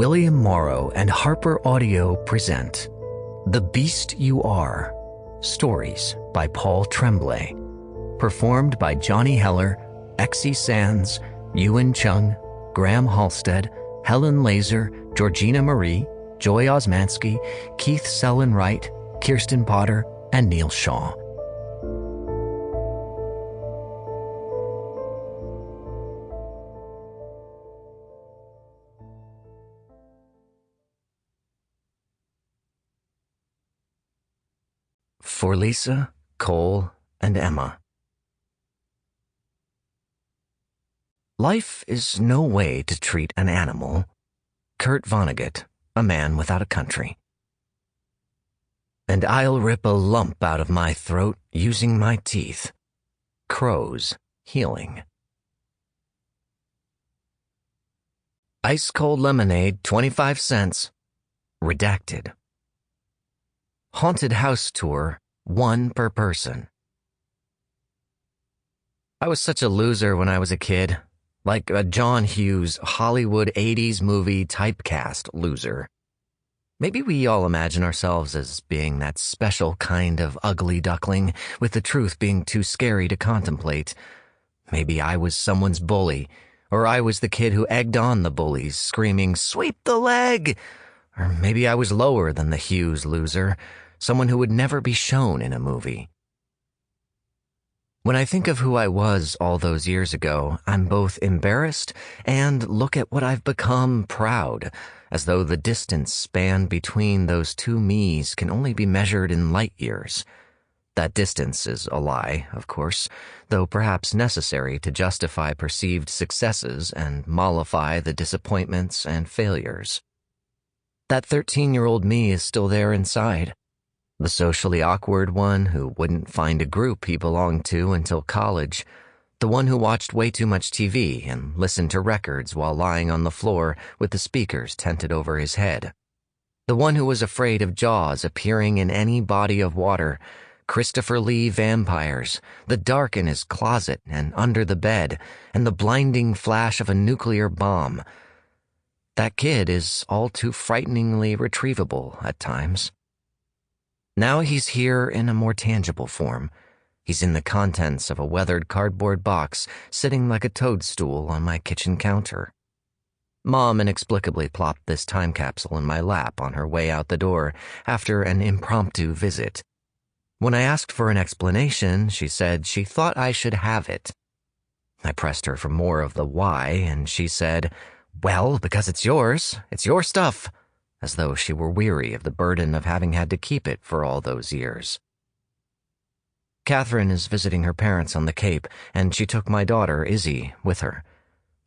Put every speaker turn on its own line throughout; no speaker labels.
William Morrow and HarperAudio present The Beast You Are, Stories by Paul Tremblay. Performed by Johnny Heller, Exie Sands, Ewan Chung, Graham Halstead, Helen Laser, Jorjeana Marie, Joy Osmanski, Keith Sellon-Wright, Kirsten Potter, and Neil Shah. For Lisa, Cole, and Emma. Life is no way to treat an animal. Kurt Vonnegut, A Man Without a Country. And I'll rip a lump out of my throat using my teeth. Crows, Healing. Ice-cold lemonade, 25 cents. Redacted. Haunted house tour, 1 per person. I was such a loser when I was a kid, like a John Hughes Hollywood 80s movie typecast loser. Maybe we all imagine ourselves as being that special kind of ugly duckling, with the truth being too scary to contemplate. Maybe I was someone's bully, or I was the kid who egged on the bullies, screaming, "Sweep the leg!" Or maybe I was lower than the Hughes loser, someone who would never be shown in a movie. When I think of who I was all those years ago, I'm both embarrassed and, look at what I've become, proud, as though the distance span between those two me's can only be measured in light years. That distance is a lie, of course, though perhaps necessary to justify perceived successes and mollify the disappointments and failures. That 13-year-old me is still there inside. The socially awkward one who wouldn't find a group he belonged to until college. The one who watched way too much TV and listened to records while lying on the floor with the speakers tented over his head. The one who was afraid of Jaws appearing in any body of water, Christopher Lee vampires, the dark in his closet and under the bed, and the blinding flash of a nuclear bomb. That kid is all too frighteningly retrievable at times. Now he's here in a more tangible form. He's in the contents of a weathered cardboard box, sitting like a toadstool on my kitchen counter. Mom inexplicably plopped this time capsule in my lap on her way out the door after an impromptu visit. When I asked for an explanation, she said she thought I should have it. I pressed her for more of the why, and she said, "Well, because it's yours. It's your stuff," as though she were weary of the burden of having had to keep it for all those years. Catherine is visiting her parents on the Cape, and she took my daughter, Izzy, with her.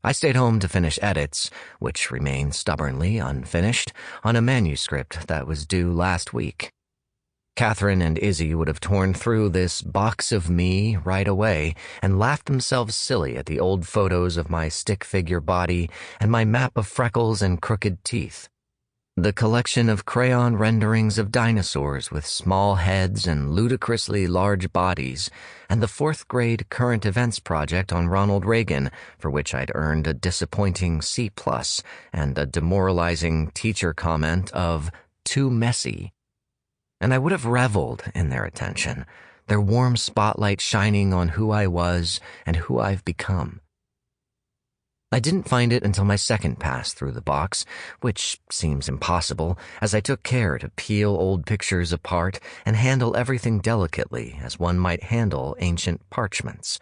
I stayed home to finish edits, which remain stubbornly unfinished, on a manuscript that was due last week. Catherine and Izzy would have torn through this box of me right away and laughed themselves silly at the old photos of my stick figure body and my map of freckles and crooked teeth. The collection of crayon renderings of dinosaurs with small heads and ludicrously large bodies, and the 4th grade current events project on Ronald Reagan, for which I'd earned a disappointing C+, and a demoralizing teacher comment of "too messy." And I would have reveled in their attention, their warm spotlight shining on who I was and who I've become. I didn't find it until my second pass through the box, which seems impossible, as I took care to peel old pictures apart and handle everything delicately as one might handle ancient parchments.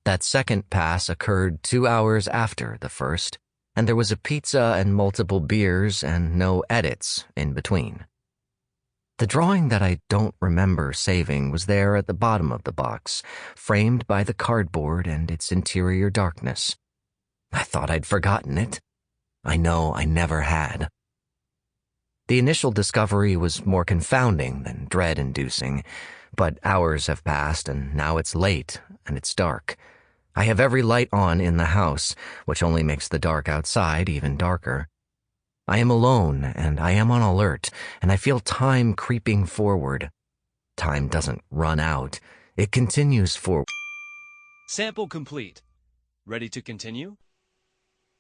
That second pass occurred 2 hours after the first, and there was a pizza and multiple beers and no edits in between. The drawing that I don't remember saving was there at the bottom of the box, framed by the cardboard and its interior darkness. I thought I'd forgotten it. I know I never had. The initial discovery was more confounding than dread-inducing, but hours have passed and now it's late and it's dark. I have every light on in the house, which only makes the dark outside even darker. I am alone and I am on alert, and I feel time creeping forward. Time doesn't run out. It continues forward.
Sample complete. Ready to continue?